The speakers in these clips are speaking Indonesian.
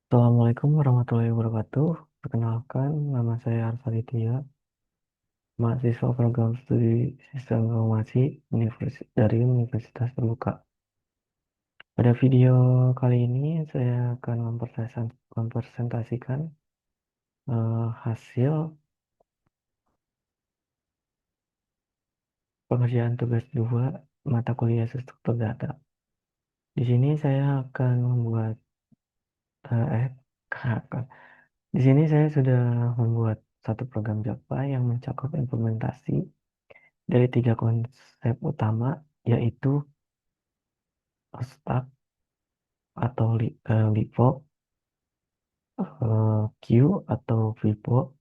Assalamualaikum warahmatullahi wabarakatuh. Perkenalkan, nama saya Arsalidya, mahasiswa program studi Sistem Informasi dari Universitas Terbuka. Pada video kali ini, saya akan mempresentasikan hasil pengerjaan tugas 2 mata kuliah struktur data. Di sini saya akan membuat eh, eh, di sini saya sudah membuat satu program Java yang mencakup implementasi dari tiga konsep utama, yaitu stack atau LIFO, queue atau FIFO,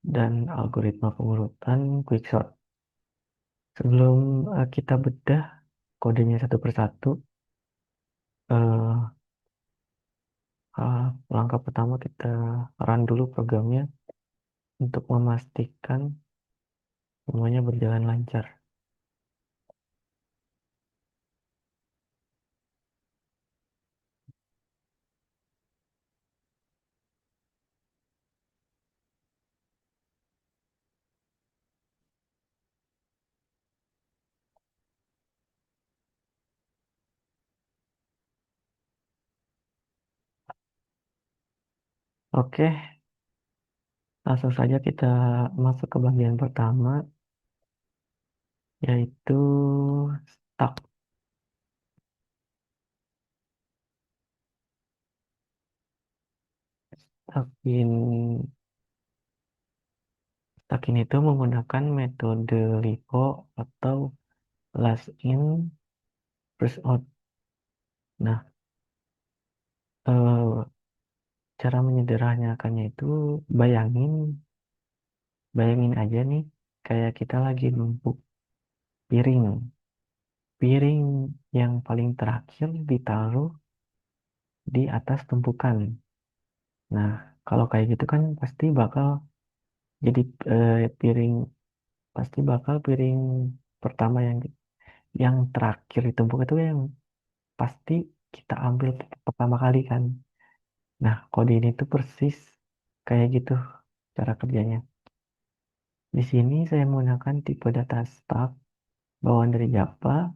dan algoritma pengurutan quicksort. Sebelum kita bedah kodenya satu persatu, eh, langkah pertama kita run dulu programnya untuk memastikan semuanya berjalan lancar. Oke, langsung saja kita masuk ke bagian pertama, yaitu stack. Stack Stakin itu menggunakan metode LIFO atau last in first out. Nah, eh, cara menyederhanakannya itu bayangin, bayangin aja nih, kayak kita lagi numpuk piring. Piring yang paling terakhir ditaruh di atas tumpukan. Nah, kalau kayak gitu kan jadi piring piring pertama yang terakhir ditumpuk itu yang pasti kita ambil pertama kali kan. Nah, kode ini tuh persis kayak gitu cara kerjanya. Di sini saya menggunakan tipe data stack bawaan dari Java.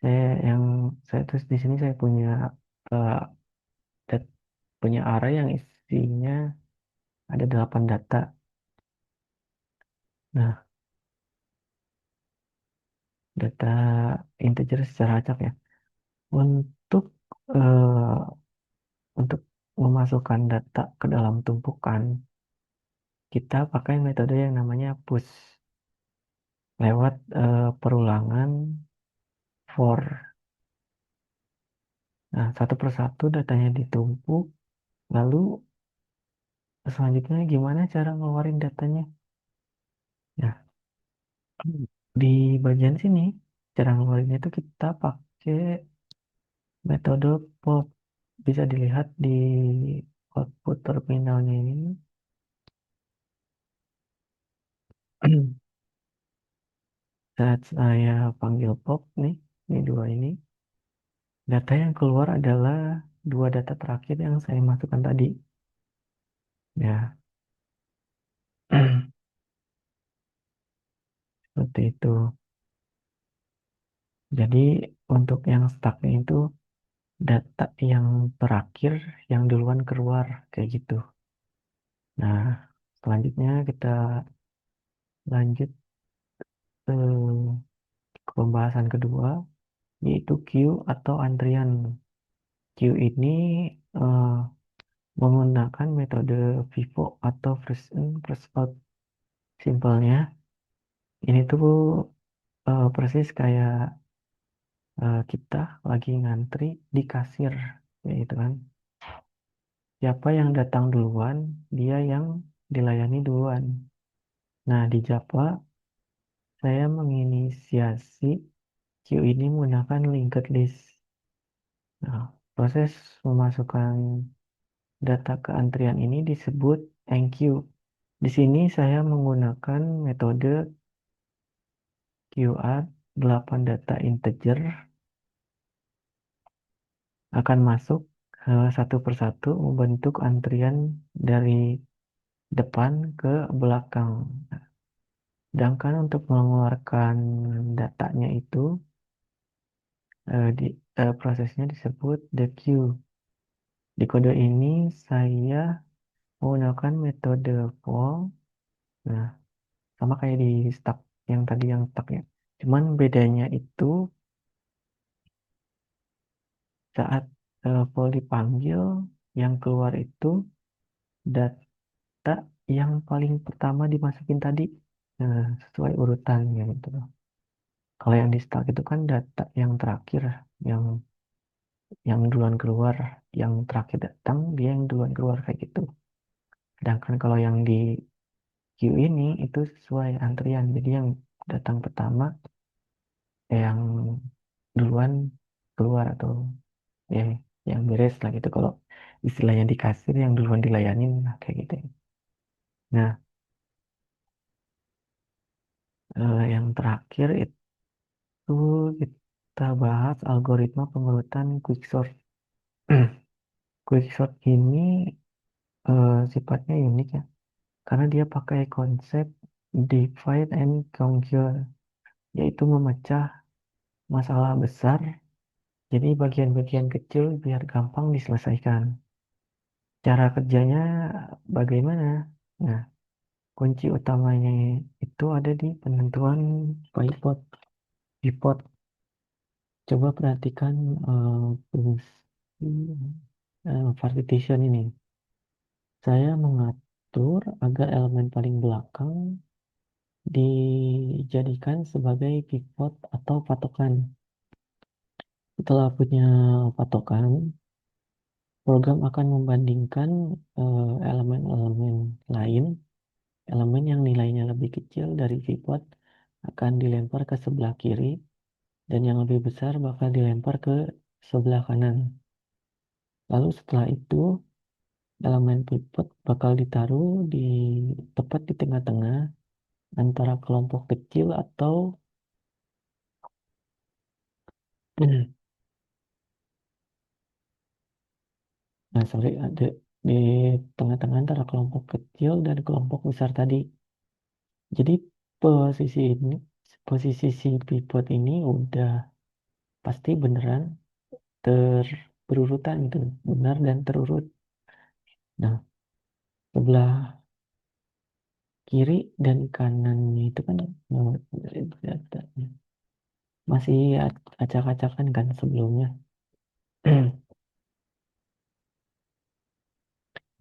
Saya yang saya tulis di sini saya punya eh, dat- punya array yang isinya ada 8 data. Nah, data integer secara acak ya. Untuk eh, untuk memasukkan data ke dalam tumpukan, kita pakai metode yang namanya push lewat perulangan for. Nah, satu persatu datanya ditumpuk, lalu selanjutnya gimana cara ngeluarin datanya? Nah, di bagian sini, cara ngeluarinnya itu kita pakai metode pop. Bisa dilihat di output terminalnya ini. Saat saya panggil pop nih, ini dua ini, data yang keluar adalah dua data terakhir yang saya masukkan tadi. Ya, seperti itu. Jadi untuk yang stucknya itu data yang terakhir yang duluan keluar kayak gitu. Nah, selanjutnya kita lanjut ke pembahasan kedua, yaitu queue atau antrian. Queue ini eh, menggunakan metode FIFO atau first in first out. Simpelnya ini tuh persis kayak kita lagi ngantri di kasir, gitu kan. Siapa yang datang duluan, dia yang dilayani duluan. Nah, di Java, saya menginisiasi queue ini menggunakan linked list. Nah, proses memasukkan data ke antrian ini disebut enqueue. Di sini saya menggunakan metode QR 8 data integer akan masuk satu persatu membentuk antrian dari depan ke belakang. Sedangkan untuk mengeluarkan datanya itu prosesnya disebut the queue. Di kode ini saya menggunakan metode poll. Nah, sama kayak di stack yang tadi yang stack ya. Cuman bedanya itu saat poll dipanggil, yang keluar itu data yang paling pertama dimasukin tadi. Nah, sesuai urutannya gitu. Kalau yang di stack itu kan data yang terakhir, yang yang duluan keluar, yang terakhir datang, dia yang duluan keluar kayak gitu. Sedangkan kalau yang di queue ini itu sesuai antrian. Jadi yang datang pertama yang duluan keluar atau ya yang beres lah gitu. Kalau istilahnya di kasir yang duluan dilayanin lah kayak gitu. Nah, yang terakhir itu kita bahas algoritma pengurutan quicksort. Quicksort ini sifatnya unik ya, karena dia pakai konsep divide and conquer, yaitu memecah masalah besar jadi bagian-bagian kecil biar gampang diselesaikan. Cara kerjanya bagaimana? Nah, kunci utamanya itu ada di penentuan pivot. Pivot. Coba perhatikan fungsi partition ini. Saya mengatur agar elemen paling belakang dijadikan sebagai pivot atau patokan. Setelah punya patokan, program akan membandingkan elemen-elemen lain. Elemen yang nilainya lebih kecil dari pivot akan dilempar ke sebelah kiri dan yang lebih besar bakal dilempar ke sebelah kanan. Lalu setelah itu elemen pivot bakal ditaruh tepat di tengah-tengah antara kelompok kecil atau nah sorry ada di tengah-tengah antara kelompok kecil dan kelompok besar tadi. Jadi posisi ini posisi si pivot ini udah pasti beneran berurutan gitu, benar dan terurut. Nah, sebelah kiri dan kanannya itu kan datanya masih acak-acakan kan sebelumnya.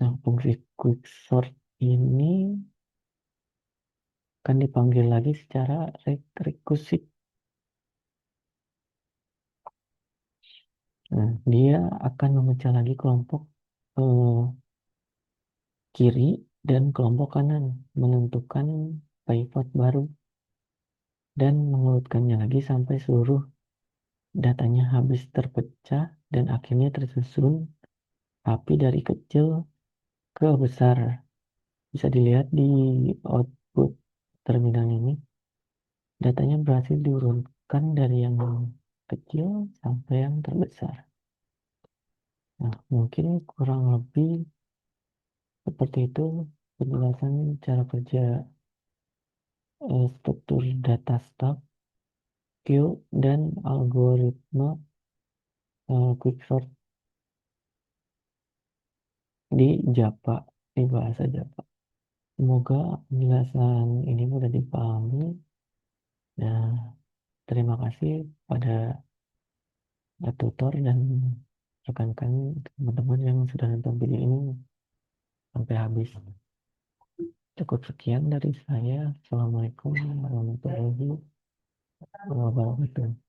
Nah, fungsi quicksort ini kan dipanggil lagi secara rekursit. Nah, dia akan memecah lagi kelompok eh, kiri dan kelompok kanan, menentukan pivot baru, dan mengurutkannya lagi sampai seluruh datanya habis terpecah dan akhirnya tersusun rapi dari kecil ke besar. Bisa dilihat di output terminal ini, datanya berhasil diurutkan dari yang kecil sampai yang terbesar. Nah, mungkin kurang lebih seperti itu penjelasan cara kerja struktur data stock, queue, dan algoritma quicksort di Java, di bahasa Java. Semoga penjelasan ini mudah dipahami. Dan terima kasih pada tutor dan rekan-rekan teman-teman yang sudah nonton video ini sampai habis. Cukup sekian dari saya. Assalamualaikum warahmatullahi wabarakatuh.